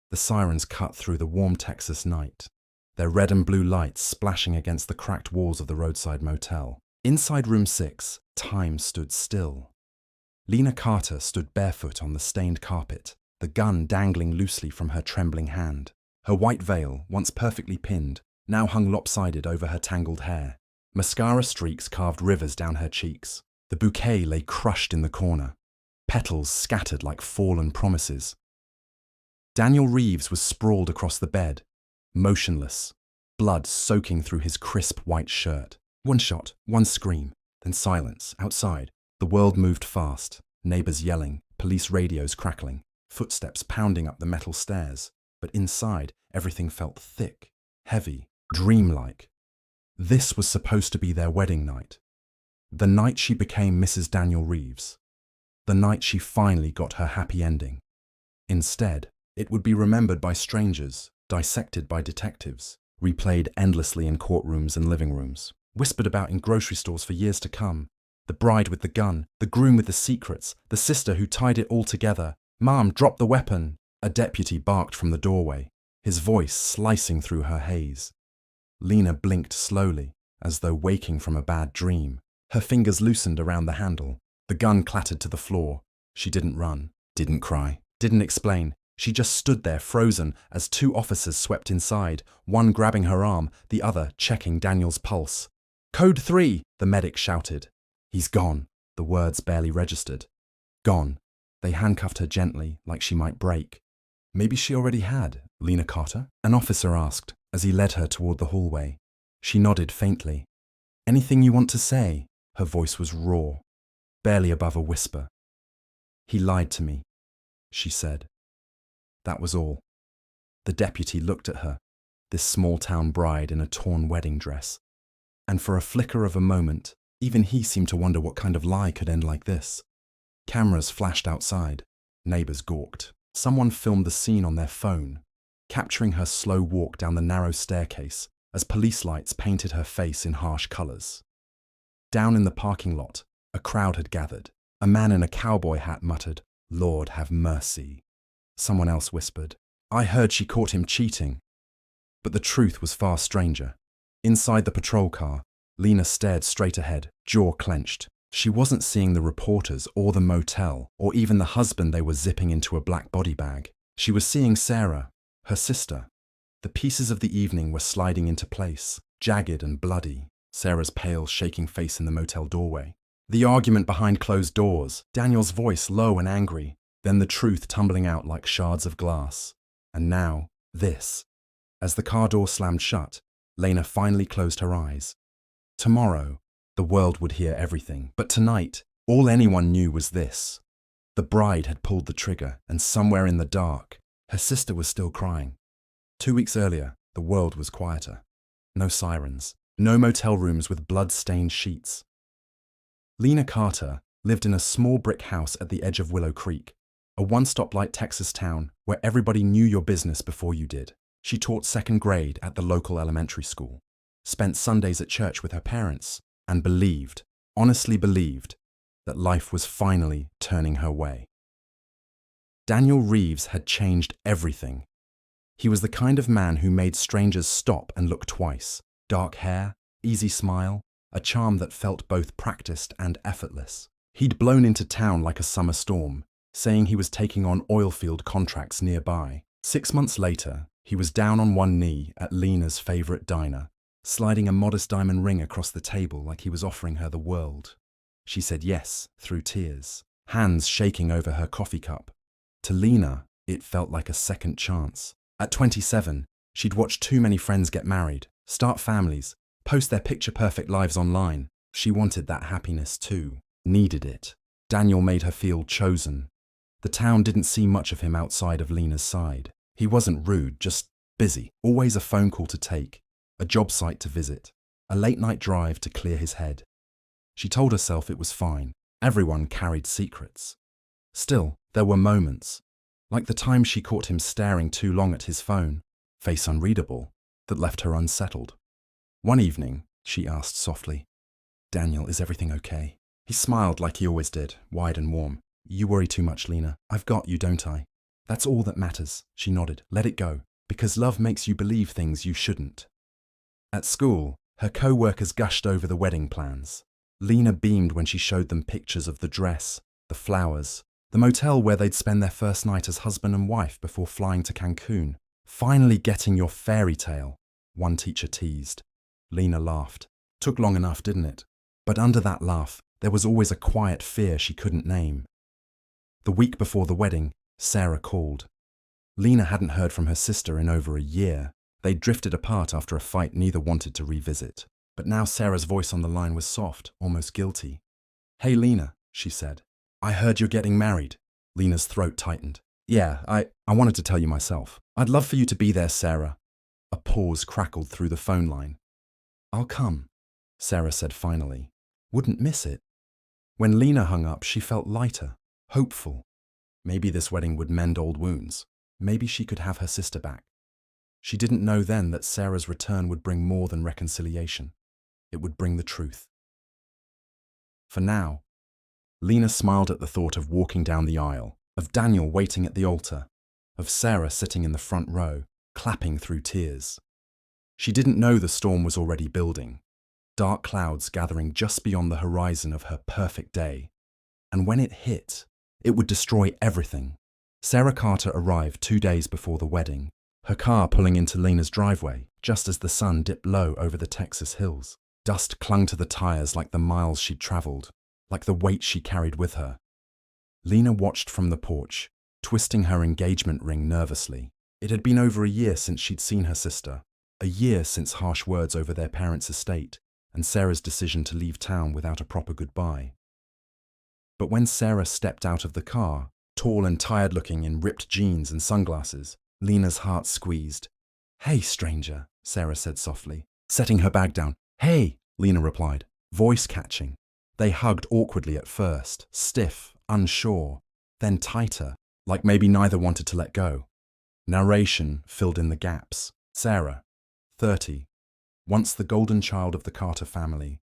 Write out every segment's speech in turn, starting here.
The sirens cut through the warm Texas night, their red and blue lights splashing against the cracked walls of the roadside motel. Inside room 6, time stood still. Lena Carter stood barefoot on the stained carpet, the gun dangling loosely from her trembling hand. Her white veil, once perfectly pinned, now hung lopsided over her tangled hair. Mascara streaks carved rivers down her cheeks. The bouquet lay crushed in the corner, petals scattered like fallen promises. Daniel Reeves was sprawled across the bed, motionless, blood soaking through his crisp white shirt. One shot, one scream, then silence. Outside, the world moved fast, neighbors yelling, police radios crackling, footsteps pounding up the metal stairs. But inside, everything felt thick, heavy, dreamlike. This was supposed to be their wedding night. The night she became Mrs. Daniel Reeves. The night she finally got her happy ending. Instead, it would be remembered by strangers, dissected by detectives, replayed endlessly in courtrooms and living rooms, whispered about in grocery stores for years to come. The bride with the gun, the groom with the secrets, the sister who tied it all together. "Mom, drop the weapon!" A deputy barked from the doorway, his voice slicing through her haze. Lena blinked slowly, as though waking from a bad dream. Her fingers loosened around the handle. The gun clattered to the floor. She didn't run, didn't cry, didn't explain. She just stood there frozen as 2 officers swept inside, one grabbing her arm, the other checking Daniel's pulse. "Code 3, the medic shouted. "He's gone," the words barely registered. Gone. They handcuffed her gently, like she might break. Maybe she already had, Lena Carter? An officer asked, as he led her toward the hallway. She nodded faintly. "Anything you want to say?" Her voice was raw, barely above a whisper. "He lied to me," she said. That was all. The deputy looked at her, this small-town bride in a torn wedding dress. And for a flicker of a moment, even he seemed to wonder what kind of lie could end like this. Cameras flashed outside. Neighbors gawked. Someone filmed the scene on their phone, capturing her slow walk down the narrow staircase as police lights painted her face in harsh colors. Down in the parking lot, a crowd had gathered. A man in a cowboy hat muttered, "Lord have mercy." Someone else whispered, "I heard she caught him cheating." But the truth was far stranger. Inside the patrol car, Lena stared straight ahead, jaw clenched. She wasn't seeing the reporters or the motel or even the husband they were zipping into a black body bag. She was seeing Sarah, her sister. The pieces of the evening were sliding into place, jagged and bloody. Sarah's pale, shaking face in the motel doorway. The argument behind closed doors, Daniel's voice low and angry, then the truth tumbling out like shards of glass. And now, this. As the car door slammed shut, Lena finally closed her eyes. Tomorrow, the world would hear everything. But tonight, all anyone knew was this. The bride had pulled the trigger, and somewhere in the dark, her sister was still crying. 2 weeks earlier, the world was quieter. No sirens, no motel rooms with blood-stained sheets. Lena Carter lived in a small brick house at the edge of Willow Creek, a one-stoplight Texas town where everybody knew your business before you did. She taught 2nd grade at the local elementary school, spent Sundays at church with her parents, and believed, honestly believed, that life was finally turning her way. Daniel Reeves had changed everything. He was the kind of man who made strangers stop and look twice. Dark hair, easy smile, a charm that felt both practiced and effortless. He'd blown into town like a summer storm, saying he was taking on oil field contracts nearby. 6 months later, he was down on one knee at Lena's favorite diner, sliding a modest diamond ring across the table like he was offering her the world. She said yes, through tears, hands shaking over her coffee cup. To Lena, it felt like a second chance. At 27, she'd watched too many friends get married, start families, post their picture-perfect lives online. She wanted that happiness too, needed it. Daniel made her feel chosen. The town didn't see much of him outside of Lena's side. He wasn't rude, just busy, always a phone call to take, a job site to visit, a late-night drive to clear his head. She told herself it was fine. Everyone carried secrets. Still, there were moments, like the time she caught him staring too long at his phone, face unreadable, that left her unsettled. One evening, she asked softly, "Daniel, is everything okay?" He smiled like he always did, wide and warm. "You worry too much, Lena. I've got you, don't I?" That's all that matters, she nodded. Let it go, because love makes you believe things you shouldn't. At school, her co-workers gushed over the wedding plans. Lena beamed when she showed them pictures of the dress, the flowers, the motel where they'd spend their first night as husband and wife before flying to Cancun. Finally getting your fairy tale, one teacher teased. Lena laughed. Took long enough, didn't it? But under that laugh, there was always a quiet fear she couldn't name. The week before the wedding, Sarah called. Lena hadn't heard from her sister in over a year. They'd drifted apart after a fight neither wanted to revisit. But now Sarah's voice on the line was soft, almost guilty. "Hey Lena," she said. "I heard you're getting married." Lena's throat tightened. "Yeah, I wanted to tell you myself. I'd love for you to be there, Sarah." A pause crackled through the phone line. "I'll come," Sarah said finally. Wouldn't miss it. When Lena hung up, she felt lighter, hopeful. Maybe this wedding would mend old wounds. Maybe she could have her sister back. She didn't know then that Sarah's return would bring more than reconciliation. It would bring the truth. For now, Lena smiled at the thought of walking down the aisle, of Daniel waiting at the altar, of Sarah sitting in the front row, clapping through tears. She didn't know the storm was already building, dark clouds gathering just beyond the horizon of her perfect day. And when it hit, it would destroy everything. Sarah Carter arrived 2 days before the wedding, her car pulling into Lena's driveway just as the sun dipped low over the Texas hills. Dust clung to the tires like the miles she'd traveled, like the weight she carried with her. Lena watched from the porch, twisting her engagement ring nervously. It had been over a year since she'd seen her sister, a year since harsh words over their parents' estate, and Sarah's decision to leave town without a proper goodbye. But when Sarah stepped out of the car, tall and tired-looking in ripped jeans and sunglasses, Lena's heart squeezed. "Hey, stranger," Sarah said softly, setting her bag down. "Hey," Lena replied, voice catching. They hugged awkwardly at first, stiff, unsure, then tighter, like maybe neither wanted to let go. Narration filled in the gaps. Sarah, 30, once the golden child of the Carter family,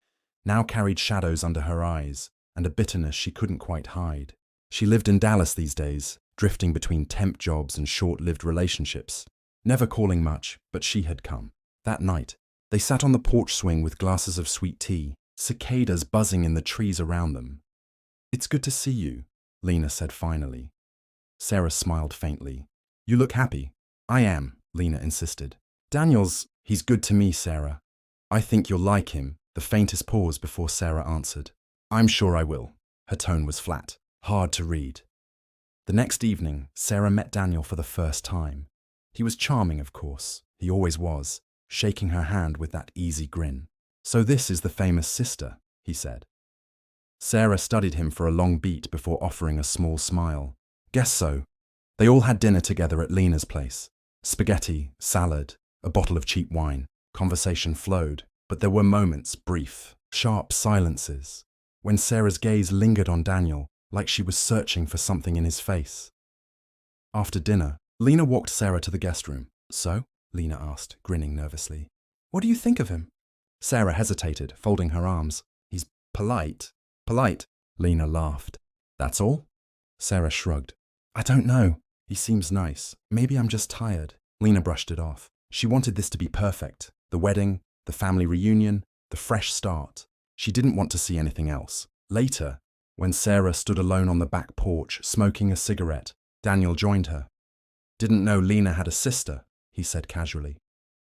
now carried shadows under her eyes and a bitterness she couldn't quite hide. She lived in Dallas these days, drifting between temp jobs and short-lived relationships, never calling much, but she had come. That night, they sat on the porch swing with glasses of sweet tea, cicadas buzzing in the trees around them. "It's good to see you," Lena said finally. Sarah smiled faintly. "You look happy." "I am," Lena insisted. He's good to me, Sarah. I think you'll like him." The faintest pause before Sarah answered. "I'm sure I will." Her tone was flat, hard to read. The next evening, Sarah met Daniel for the first time. He was charming, of course. He always was, shaking her hand with that easy grin. "So this is the famous sister," he said. Sarah studied him for a long beat before offering a small smile. "Guess so." They all had dinner together at Lena's place. Spaghetti, salad, a bottle of cheap wine. Conversation flowed, but there were moments, brief, sharp silences, when Sarah's gaze lingered on Daniel, like she was searching for something in his face. After dinner, Lena walked Sarah to the guest room. "So?" Lena asked, grinning nervously. "What do you think of him?" Sarah hesitated, folding her arms. "He's polite." "Polite?" Lena laughed. "That's all?" Sarah shrugged. "I don't know. He seems nice. Maybe I'm just tired." Lena brushed it off. She wanted this to be perfect. The wedding, the family reunion, the fresh start. She didn't want to see anything else. Later, when Sarah stood alone on the back porch, smoking a cigarette, Daniel joined her. "Didn't know Lena had a sister," he said casually.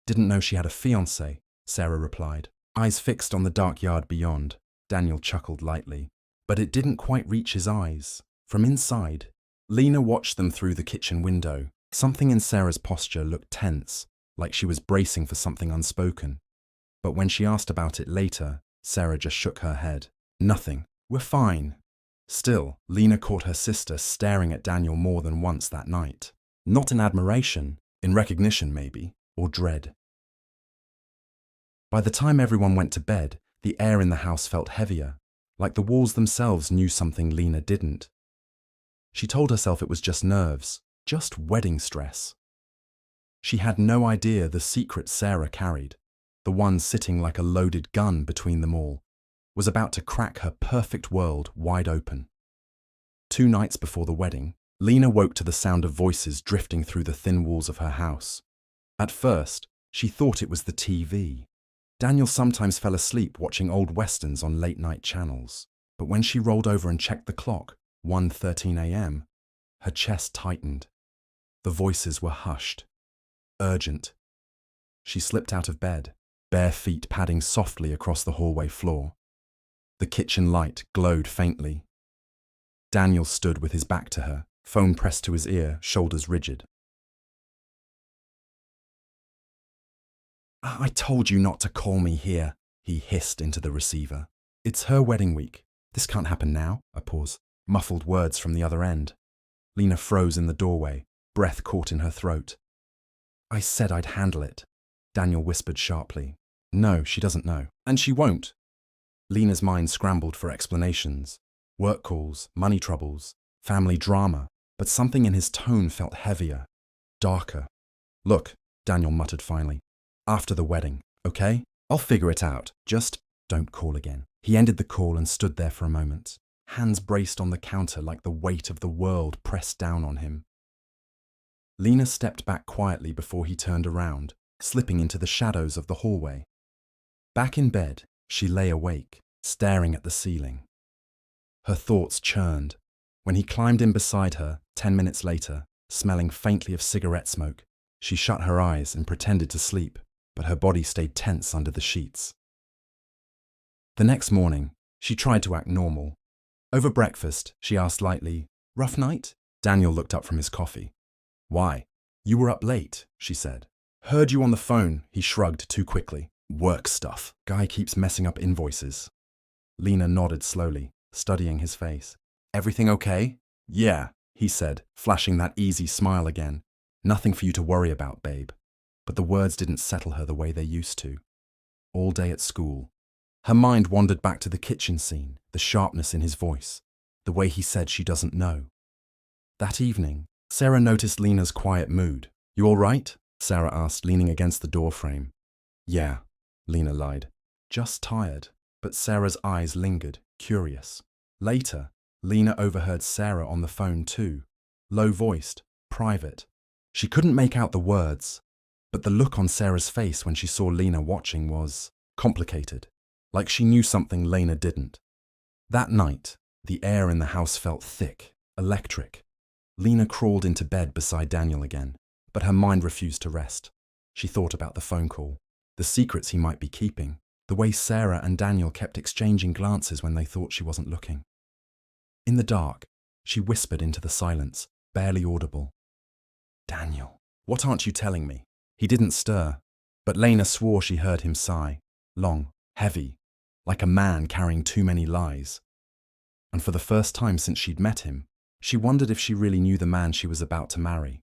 "Didn't know she had a fiancé," Sarah replied, eyes fixed on the dark yard beyond. Daniel chuckled lightly, but it didn't quite reach his eyes. From inside, Lena watched them through the kitchen window. Something in Sarah's posture looked tense, like she was bracing for something unspoken. But when she asked about it later, Sarah just shook her head. "Nothing. We're fine." Still, Lena caught her sister staring at Daniel more than once that night. Not in admiration, in recognition maybe, or dread. By the time everyone went to bed, the air in the house felt heavier, like the walls themselves knew something Lena didn't. She told herself it was just nerves, just wedding stress. She had no idea the secret Sarah carried, the one sitting like a loaded gun between them all, was about to crack her perfect world wide open. 2 nights before the wedding, Lena woke to the sound of voices drifting through the thin walls of her house. At first, she thought it was the TV. Daniel sometimes fell asleep watching old westerns on late-night channels. But when she rolled over and checked the clock, 1:13 a.m., her chest tightened. The voices were hushed, urgent. She slipped out of bed, bare feet padding softly across the hallway floor. The kitchen light glowed faintly. Daniel stood with his back to her, phone pressed to his ear, shoulders rigid. "I told you not to call me here," he hissed into the receiver. "It's her wedding week. This can't happen now." A pause. Muffled words from the other end. Lena froze in the doorway, breath caught in her throat. "I said I'd handle it," Daniel whispered sharply. "No, she doesn't know. And she won't." Lena's mind scrambled for explanations. Work calls, money troubles, family drama. But something in his tone felt heavier, darker. "Look," Daniel muttered finally. "After the wedding, okay? I'll figure it out. Just don't call again." He ended the call and stood there for a moment, hands braced on the counter like the weight of the world pressed down on him. Lena stepped back quietly before he turned around, slipping into the shadows of the hallway. Back in bed, she lay awake, staring at the ceiling. Her thoughts churned. When he climbed in beside her, 10 minutes later, smelling faintly of cigarette smoke, she shut her eyes and pretended to sleep, but her body stayed tense under the sheets. The next morning, she tried to act normal. Over breakfast, she asked lightly, "Rough night?" Daniel looked up from his coffee. "Why?" "You were up late," she said. "Heard you on the phone," he shrugged too quickly. "Work stuff. Guy keeps messing up invoices." Lena nodded slowly, studying his face. "Everything okay?" "Yeah," he said, flashing that easy smile again. "Nothing for you to worry about, babe." But the words didn't settle her the way they used to. All day at school. Her mind wandered back to the kitchen scene, the sharpness in his voice, the way he said she doesn't know. That evening, Sarah noticed Lena's quiet mood. "You all right?" Sarah asked, leaning against the doorframe. "Yeah," Lena lied. "Just tired." But Sarah's eyes lingered, curious. Later, Lena overheard Sarah on the phone too, low-voiced, private. She couldn't make out the words, but the look on Sarah's face when she saw Lena watching was complicated, like she knew something Lena didn't. That night, the air in the house felt thick, electric. Lena crawled into bed beside Daniel again, but her mind refused to rest. She thought about the phone call, the secrets he might be keeping, the way Sarah and Daniel kept exchanging glances when they thought she wasn't looking. In the dark, she whispered into the silence, barely audible. "Daniel, what aren't you telling me?" He didn't stir, but Lena swore she heard him sigh, long, heavy, like a man carrying too many lies. And for the first time since she'd met him, she wondered if she really knew the man she was about to marry.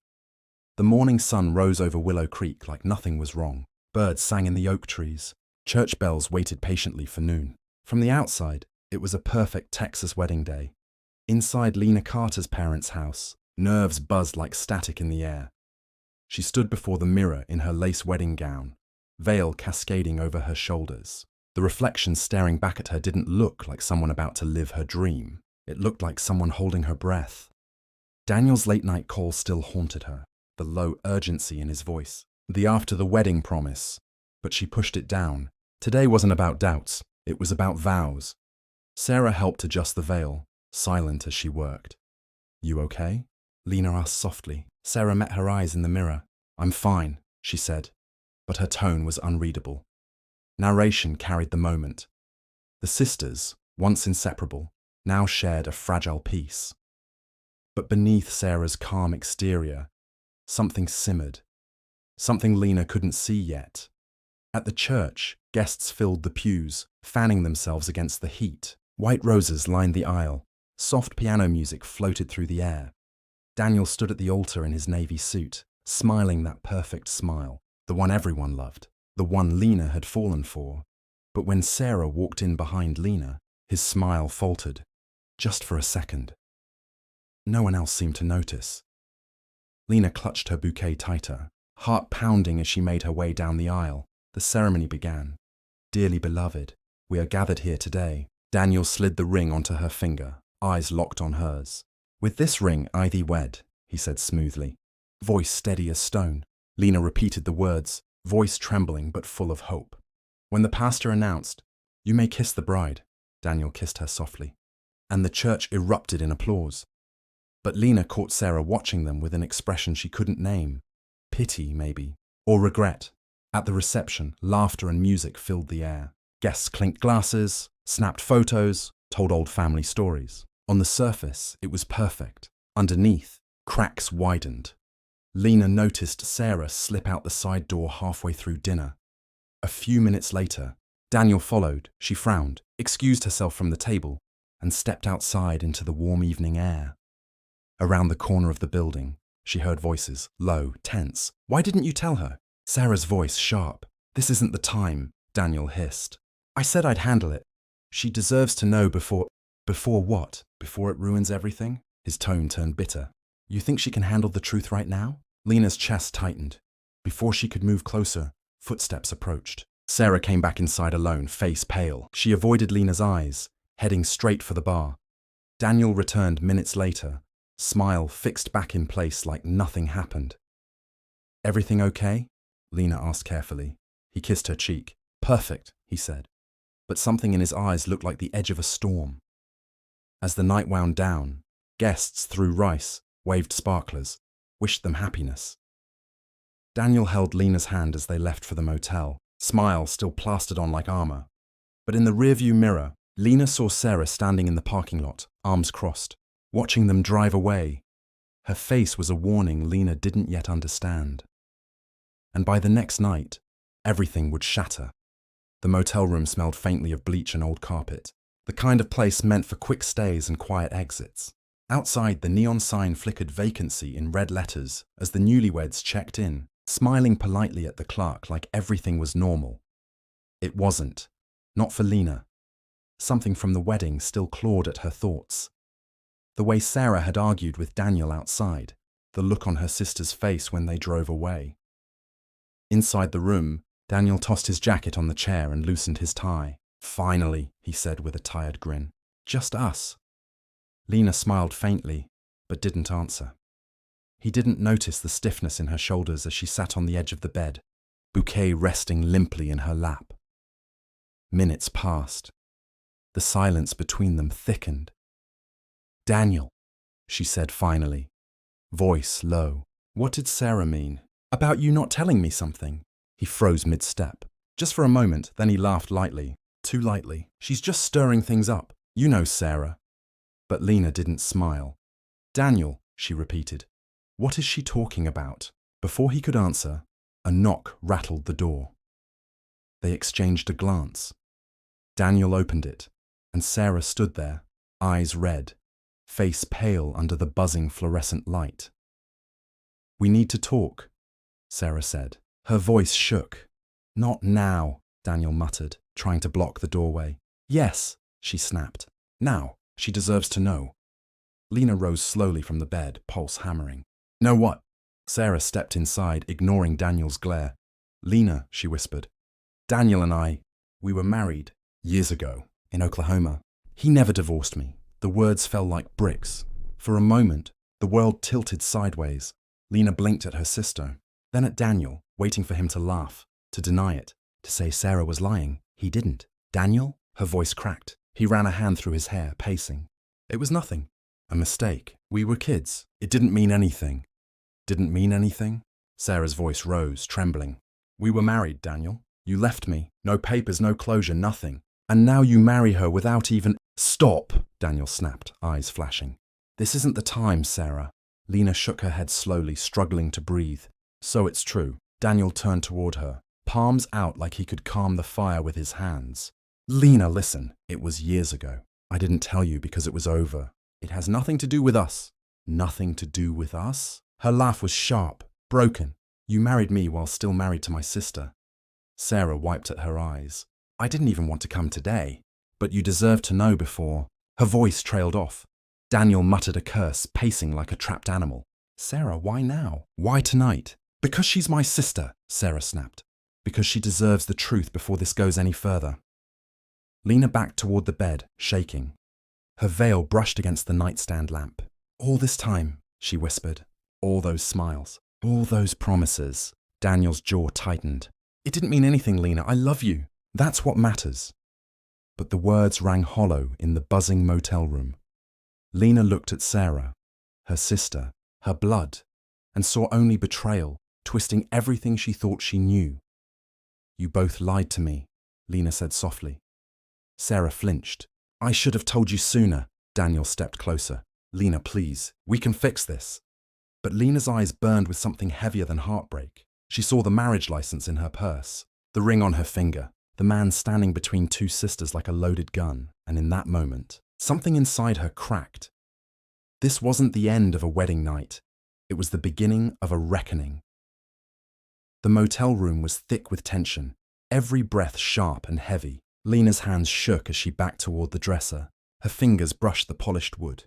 The morning sun rose over Willow Creek like nothing was wrong. Birds sang in the oak trees. Church bells waited patiently for noon. From the outside, it was a perfect Texas wedding day. Inside Lena Carter's parents' house, nerves buzzed like static in the air. She stood before the mirror in her lace wedding gown, veil cascading over her shoulders. The reflection staring back at her didn't look like someone about to live her dream. It looked like someone holding her breath. Daniel's late-night call still haunted her, the low urgency in his voice, the after-the-wedding promise. But she pushed it down. Today wasn't about doubts, it was about vows. Sarah helped adjust the veil, silent as she worked. "You okay?" Lena asked softly. Sarah met her eyes in the mirror. "I'm fine," she said, but her tone was unreadable. Narration carried the moment. The sisters, once inseparable, now shared a fragile peace. But beneath Sarah's calm exterior, something simmered. Something Lena couldn't see yet. At the church, guests filled the pews, fanning themselves against the heat. White roses lined the aisle. Soft piano music floated through the air. Daniel stood at the altar in his navy suit, smiling that perfect smile, the one everyone loved, the one Lena had fallen for. But when Sarah walked in behind Lena, his smile faltered, just for a second. No one else seemed to notice. Lena clutched her bouquet tighter, heart pounding as she made her way down the aisle. The ceremony began. "Dearly beloved, we are gathered here today." Daniel slid the ring onto her finger, eyes locked on hers. With this ring I thee wed, he said smoothly, voice steady as stone. Lena repeated the words, voice trembling but full of hope. When the pastor announced, "You may kiss the bride," Daniel kissed her softly, and the church erupted in applause. But Lena caught Sarah watching them with an expression she couldn't name. Pity, maybe, or regret. At the reception, laughter and music filled the air. Guests clinked glasses, snapped photos, told old family stories. On the surface, it was perfect. Underneath, cracks widened. Lena noticed Sarah slip out the side door halfway through dinner. A few minutes later, Daniel followed. She frowned, excused herself from the table, and stepped outside into the warm evening air. Around the corner of the building, she heard voices, low, tense. "Why didn't you tell her?" Sarah's voice sharp. "This isn't the time," Daniel hissed. "I said I'd handle it. She deserves to know before..." "Before what? Before it ruins everything?" His tone turned bitter. "You think she can handle the truth right now?" Lena's chest tightened. Before she could move closer, footsteps approached. Sarah came back inside alone, face pale. She avoided Lena's eyes, heading straight for the bar. Daniel returned minutes later, smile fixed back in place like nothing happened. "Everything okay?" Lena asked carefully. He kissed her cheek. "Perfect," he said. But something in his eyes looked like the edge of a storm. As the night wound down, guests threw rice, waved sparklers, wished them happiness. Daniel held Lena's hand as they left for the motel, smile still plastered on like armor. But in the rearview mirror, Lena saw Sarah standing in the parking lot, arms crossed, watching them drive away. Her face was a warning Lena didn't yet understand. And by the next night, everything would shatter. The motel room smelled faintly of bleach and old carpet, the kind of place meant for quick stays and quiet exits. Outside, the neon sign flickered vacancy in red letters as the newlyweds checked in, smiling politely at the clerk like everything was normal. It wasn't. Not for Lena. Something from the wedding still clawed at her thoughts. The way Sarah had argued with Daniel outside, the look on her sister's face when they drove away. Inside the room, Daniel tossed his jacket on the chair and loosened his tie. "Finally," he said with a tired grin. "Just us." Lena smiled faintly, but didn't answer. He didn't notice the stiffness in her shoulders as she sat on the edge of the bed, bouquet resting limply in her lap. Minutes passed. The silence between them thickened. "Daniel," she said finally, voice low. "What did Sarah mean? About you not telling me something?" He froze mid-step. Just for a moment, then he laughed lightly. Too lightly. "She's just stirring things up. You know Sarah." But Lena didn't smile. "Daniel," she repeated. "What is she talking about?" Before he could answer, a knock rattled the door. They exchanged a glance. Daniel opened it, and Sarah stood there, eyes red, face pale under the buzzing fluorescent light. "We need to talk," Sarah said. Her voice shook. "Not now," Daniel muttered, trying to block the doorway. "Yes," she snapped. "Now. She deserves to know." Lena rose slowly from the bed, pulse hammering. "Know what?" Sarah stepped inside, ignoring Daniel's glare. "Lena," she whispered. "Daniel and I, we were married years ago in Oklahoma. He never divorced me." The words fell like bricks. For a moment, the world tilted sideways. Lena blinked at her sister, then at Daniel, waiting for him to laugh, to deny it, to say Sarah was lying. He didn't. "Daniel?" Her voice cracked. He ran a hand through his hair, pacing. "It was nothing. A mistake. We were kids. It didn't mean anything." "Didn't mean anything?" Sarah's voice rose, trembling. "We were married, Daniel. You left me. No papers, no closure, nothing. And now you marry her without even..." "Stop!" Daniel snapped, eyes flashing. "This isn't the time, Sarah." Lena shook her head slowly, struggling to breathe. "So it's true." Daniel turned toward her, palms out like he could calm the fire with his hands. "Lena, listen. It was years ago. I didn't tell you because it was over. It has nothing to do with us." "Nothing to do with us?" Her laugh was sharp, broken. "You married me while still married to my sister." Sarah wiped at her eyes. "I didn't even want to come today. But you deserve to know before..." Her voice trailed off. Daniel muttered a curse, pacing like a trapped animal. "Sarah, why now? Why tonight?" "Because she's my sister," Sarah snapped. "Because she deserves the truth before this goes any further." Lena backed toward the bed, shaking. Her veil brushed against the nightstand lamp. All this time, she whispered. All those smiles. All those promises. Daniel's jaw tightened. It didn't mean anything, Lena. I love you. That's what matters. But the words rang hollow in the buzzing motel room. Lena looked at Sarah, her sister, her blood, and saw only betrayal, twisting everything she thought she knew. You both lied to me, Lena said softly. Sarah flinched. I should have told you sooner. Daniel stepped closer. Lena, please, we can fix this. But Lena's eyes burned with something heavier than heartbreak. She saw the marriage license in her purse, the ring on her finger, the man standing between two sisters like a loaded gun, and in that moment, something inside her cracked. This wasn't the end of a wedding night. It was the beginning of a reckoning. The motel room was thick with tension, every breath sharp and heavy. Lena's hands shook as she backed toward the dresser. Her fingers brushed the polished wood.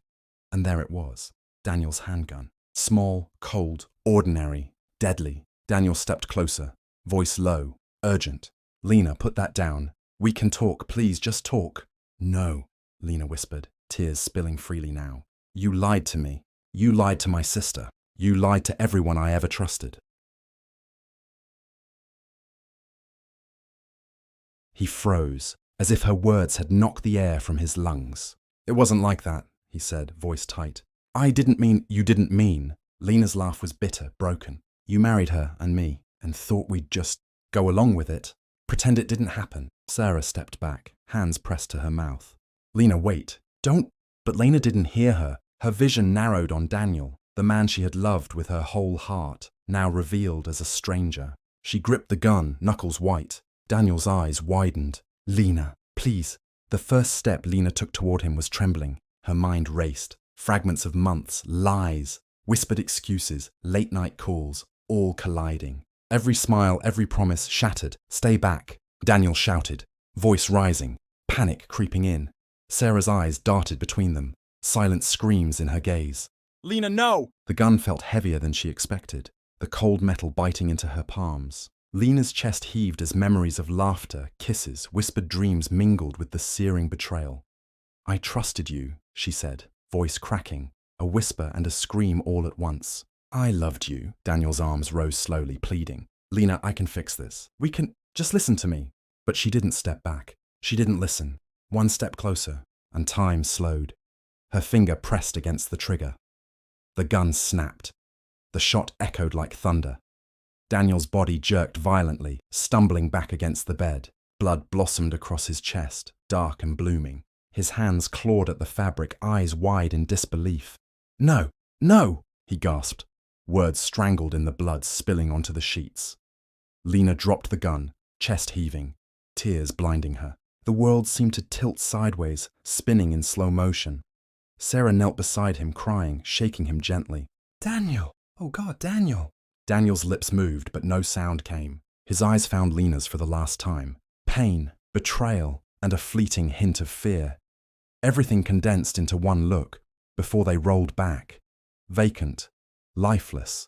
And there it was, Daniel's handgun. Small, cold, ordinary, deadly. Daniel stepped closer, voice low, urgent. Lena, put that down. We can talk, please, just talk. No, Lena whispered, tears spilling freely now. You lied to me. You lied to my sister. You lied to everyone I ever trusted. He froze, as if her words had knocked the air from his lungs. It wasn't like that, he said, voice tight. I didn't mean you didn't mean. Lena's laugh was bitter, broken. You married her and me, and thought we'd just go along with it. Pretend it didn't happen. Sarah stepped back, hands pressed to her mouth. Lena, wait. Don't. But Lena didn't hear her. Her vision narrowed on Daniel, the man she had loved with her whole heart, now revealed as a stranger. She gripped the gun, knuckles white. Daniel's eyes widened. Lena, please. The first step Lena took toward him was trembling. Her mind raced. Fragments of months, lies, whispered excuses, late-night calls, all colliding. Every smile, every promise shattered. Stay back. Daniel shouted, voice rising, panic creeping in. Sarah's eyes darted between them, silent screams in her gaze. Lena, no! The gun felt heavier than she expected, the cold metal biting into her palms. Lena's chest heaved as memories of laughter, kisses, whispered dreams mingled with the searing betrayal. I trusted you, she said, voice cracking, a whisper and a scream all at once. I loved you. Daniel's arms rose slowly, pleading. Lena, I can fix this. We can. Just listen to me. But she didn't step back. She didn't listen. One step closer, and time slowed. Her finger pressed against the trigger. The gun snapped. The shot echoed like thunder. Daniel's body jerked violently, stumbling back against the bed. Blood blossomed across his chest, dark and blooming. His hands clawed at the fabric, eyes wide in disbelief. No, no, he gasped, words strangled in the blood spilling onto the sheets. Lena dropped the gun, chest heaving, tears blinding her. The world seemed to tilt sideways, spinning in slow motion. Sarah knelt beside him, crying, shaking him gently. Daniel! Oh God, Daniel! Daniel's lips moved, but no sound came. His eyes found Lena's for the last time. Pain, betrayal, and a fleeting hint of fear. Everything condensed into one look, before they rolled back. Vacant, lifeless.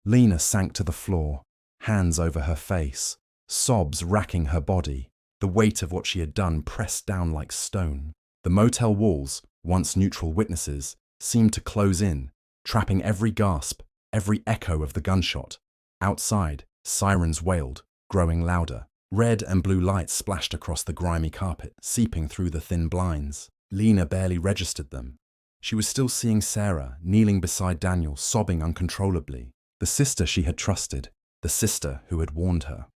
Lena sank to the floor, hands over her face, sobs racking her body, the weight of what she had done pressed down like stone. The motel walls, once neutral witnesses, seemed to close in, trapping every gasp, every echo of the gunshot. Outside, sirens wailed, growing louder. Red and blue lights splashed across the grimy carpet, seeping through the thin blinds. Lena barely registered them. She was still seeing Sarah, kneeling beside Daniel, sobbing uncontrollably. The sister she had trusted, the sister who had warned her.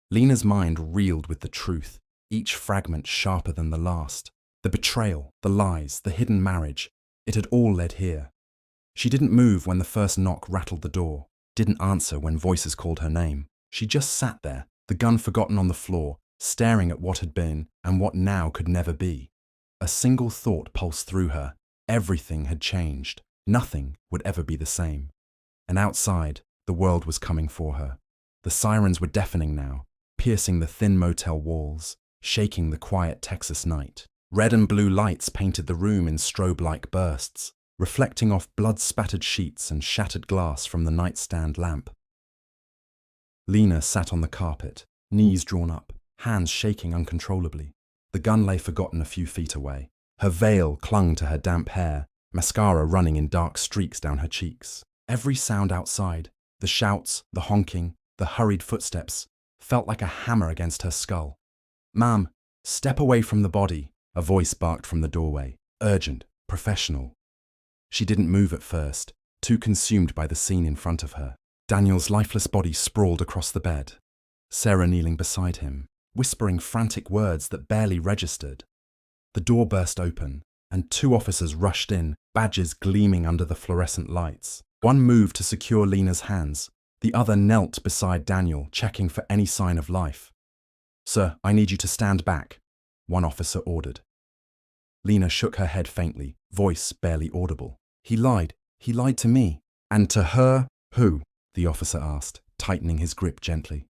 Lena's mind reeled with the truth, each fragment sharper than the last. The betrayal, the lies, the hidden marriage, it had all led here. She didn't move when the first knock rattled the door, didn't answer when voices called her name. She just sat there, the gun forgotten on the floor, staring at what had been and what now could never be. A single thought pulsed through her. Everything had changed. Nothing would ever be the same. And outside, the world was coming for her. The sirens were deafening now, piercing the thin motel walls, shaking the quiet Texas night. Red and blue lights painted the room in strobe-like bursts, reflecting off blood-spattered sheets and shattered glass from the nightstand lamp. Lena sat on the carpet, knees drawn up, hands shaking uncontrollably. The gun lay forgotten a few feet away. Her veil clung to her damp hair, mascara running in dark streaks down her cheeks. Every sound outside, the shouts, the honking, the hurried footsteps, felt like a hammer against her skull. "Ma'am, step away from the body," a voice barked from the doorway. Urgent, professional. She didn't move at first, too consumed by the scene in front of her. Daniel's lifeless body sprawled across the bed, Sarah kneeling beside him, whispering frantic words that barely registered. The door burst open, and 2 officers rushed in, badges gleaming under the fluorescent lights. One moved to secure Lena's hands. The other knelt beside Daniel, checking for any sign of life. "Sir, I need you to stand back," one officer ordered. Lena shook her head faintly, voice barely audible. He lied to me." "And to her, who?" the officer asked, tightening his grip gently.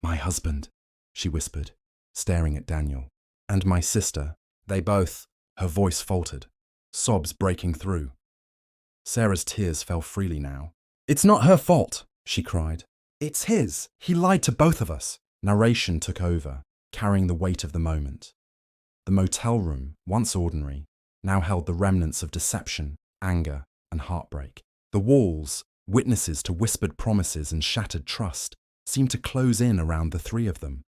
"My husband," she whispered, staring at Daniel. "And my sister. They both—" Her voice faltered, sobs breaking through. Sarah's tears fell freely now. "It's not her fault," she cried. "It's his. He lied to both of us." Narration took over, carrying the weight of the moment. The motel room, once ordinary, now held the remnants of deception, anger, and heartbreak. The walls, witnesses to whispered promises and shattered trust, seemed to close in around the 3 of them.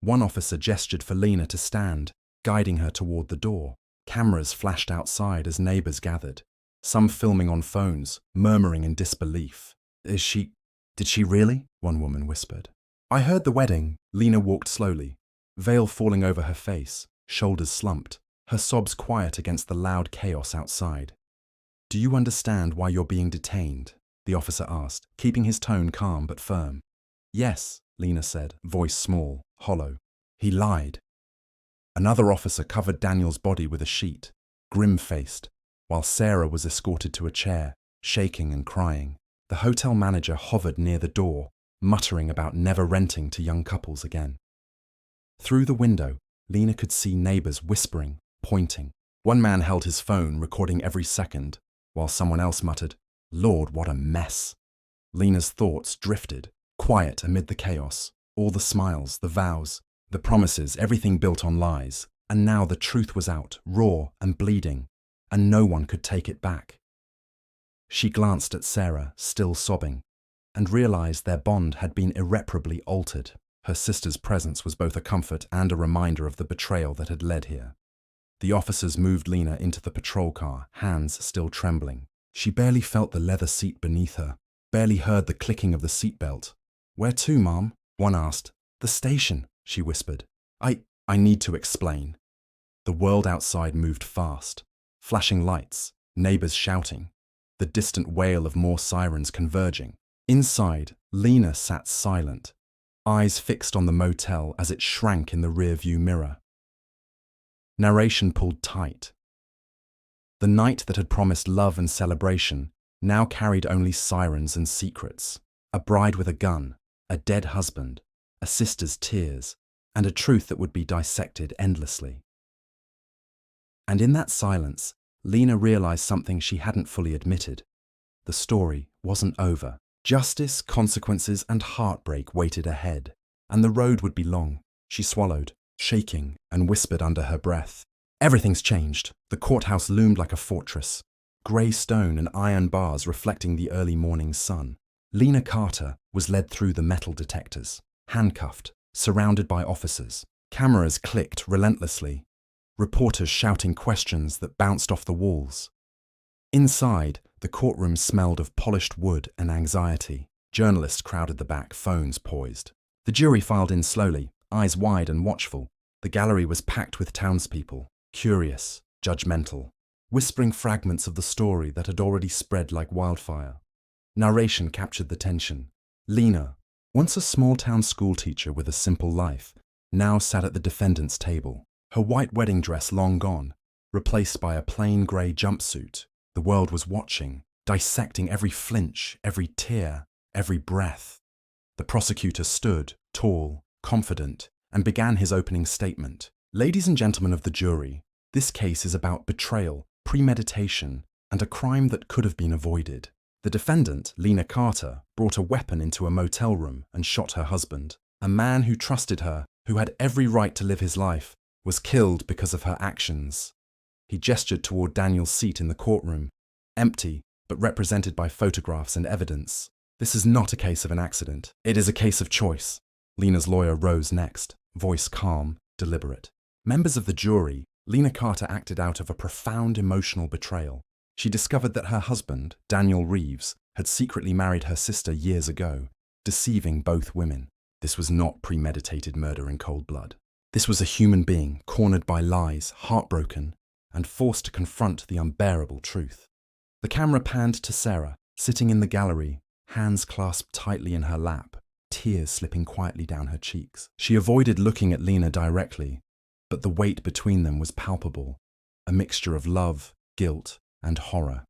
One officer gestured for Lena to stand, guiding her toward the door. Cameras flashed outside as neighbors gathered, some filming on phones, murmuring in disbelief. Did she really?" one woman whispered. "I heard the wedding." Lena walked slowly, veil falling over her face, shoulders slumped, her sobs quiet against the loud chaos outside. "Do you understand why you're being detained?" the officer asked, keeping his tone calm but firm. "Yes," Lena said, voice small, hollow. "He lied." Another officer covered Daniel's body with a sheet, grim-faced, while Sarah was escorted to a chair, shaking and crying. The hotel manager hovered near the door, muttering about never renting to young couples again. Through the window, Lena could see neighbors whispering, pointing. One man held his phone, recording every second, while someone else muttered, "Lord, what a mess." Lena's thoughts drifted, quiet amid the chaos, all the smiles, the vows, the promises, everything built on lies. And now the truth was out, raw and bleeding, and no one could take it back. She glanced at Sarah, still sobbing, and realized their bond had been irreparably altered. Her sister's presence was both a comfort and a reminder of the betrayal that had led here. The officers moved Lena into the patrol car, hands still trembling. She barely felt the leather seat beneath her, barely heard the clicking of the seatbelt. "Where to, Mom?" one asked. "The station," she whispered. I need to explain." The world outside moved fast. Flashing lights, neighbors shouting, the distant wail of more sirens converging. Inside, Lena sat silent, eyes fixed on the motel as it shrank in the rearview mirror. Narration pulled tight. The night that had promised love and celebration now carried only sirens and secrets. A bride with a gun, a dead husband, a sister's tears, and a truth that would be dissected endlessly. And in that silence, Lena realized something she hadn't fully admitted. The story wasn't over. Justice, consequences, and heartbreak waited ahead, and the road would be long. She swallowed, shaking, and whispered under her breath. Everything's changed. The courthouse loomed like a fortress, grey stone and iron bars reflecting the early morning sun. Lena Carter was led through the metal detectors, handcuffed, surrounded by officers. Cameras clicked relentlessly, reporters shouting questions that bounced off the walls. Inside, the courtroom smelled of polished wood and anxiety. Journalists crowded the back, phones poised. The jury filed in slowly, eyes wide and watchful. The gallery was packed with townspeople, curious, judgmental, whispering fragments of the story that had already spread like wildfire. Narration captured the tension. Lena, once a small-town schoolteacher with a simple life, now sat at the defendant's table, her white wedding dress long gone, replaced by a plain grey jumpsuit. The world was watching, dissecting every flinch, every tear, every breath. The prosecutor stood, tall, confident, and began his opening statement. "Ladies and gentlemen of the jury, this case is about betrayal, premeditation, and a crime that could have been avoided. The defendant, Lena Carter, brought a weapon into a motel room and shot her husband. A man who trusted her, who had every right to live his life, was killed because of her actions. He gestured toward Daniel's seat in the courtroom, empty, but represented by photographs and evidence. This is not a case of an accident. It is a case of choice. Lena's lawyer rose next, voice calm, deliberate. Members of the jury, Lena Carter acted out of a profound emotional betrayal. She discovered that her husband, Daniel Reeves, had secretly married her sister years ago, deceiving both women. This was not premeditated murder in cold blood. This was a human being cornered by lies, heartbroken, and forced to confront the unbearable truth. The camera panned to Sarah, sitting in the gallery, hands clasped tightly in her lap, tears slipping quietly down her cheeks. She avoided looking at Lena directly, but the weight between them was palpable, a mixture of love, guilt, and horror.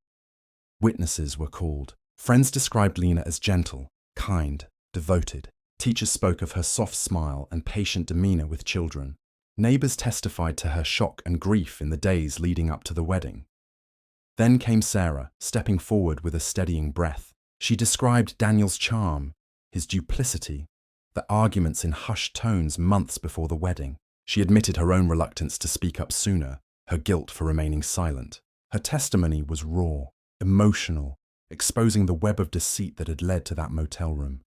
Witnesses were called. Friends described Lena as gentle, kind, devoted. Teachers spoke of her soft smile and patient demeanor with children. Neighbors testified to her shock and grief in the days leading up to the wedding. Then came Sarah, stepping forward with a steadying breath. She described Daniel's charm, his duplicity, the arguments in hushed tones months before the wedding. She admitted her own reluctance to speak up sooner, her guilt for remaining silent. Her testimony was raw, emotional, exposing the web of deceit that had led to that motel room.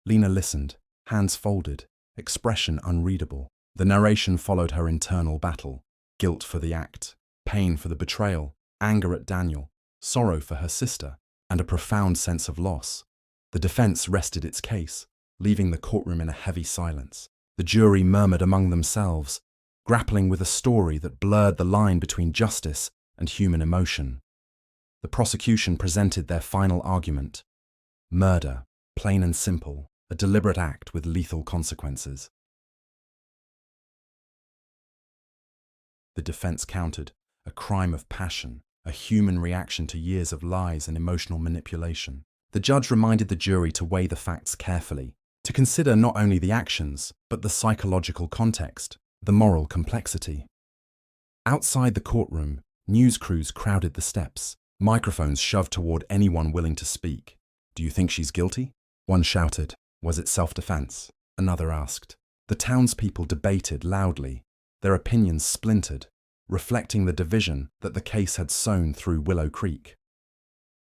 Lena listened, hands folded, expression unreadable. The narration followed her internal battle: guilt for the act, pain for the betrayal, anger at Daniel, sorrow for her sister, and a profound sense of loss. The defense rested its case, leaving the courtroom in a heavy silence. The jury murmured among themselves, grappling with a story that blurred the line between justice and human emotion. The prosecution presented their final argument: murder, plain and simple, a deliberate act with lethal consequences. The defense countered: a crime of passion, a human reaction to years of lies and emotional manipulation. The judge reminded the jury to weigh the facts carefully, to consider not only the actions, but the psychological context, the moral complexity. Outside the courtroom, news crews crowded the steps, microphones shoved toward anyone willing to speak. "Do you think she's guilty?" One shouted. "Was it self-defense?" Another asked. The townspeople debated loudly, their opinions splintered, reflecting the division that the case had sown through Willow Creek.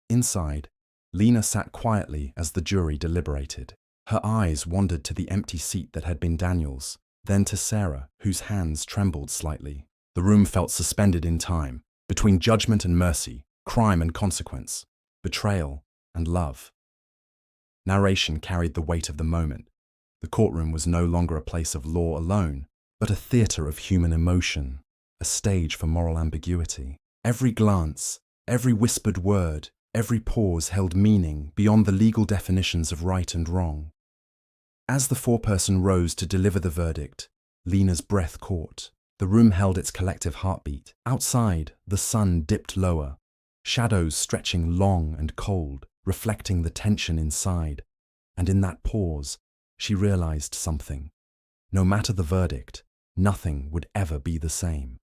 Inside, Lena sat quietly as the jury deliberated. Her eyes wandered to the empty seat that had been Daniel's, then to Sarah, whose hands trembled slightly. The room felt suspended in time, between judgment and mercy, crime and consequence, betrayal and love. Narration carried the weight of the moment. The courtroom was no longer a place of law alone, but a theater of human emotion, a stage for moral ambiguity. Every glance, every whispered word, every pause held meaning beyond the legal definitions of right and wrong. As the foreperson rose to deliver the verdict, Lena's breath caught. The room held its collective heartbeat. Outside, the sun dipped lower, shadows stretching long and cold, reflecting the tension inside. And in that pause, she realized something. No matter the verdict, nothing would ever be the same.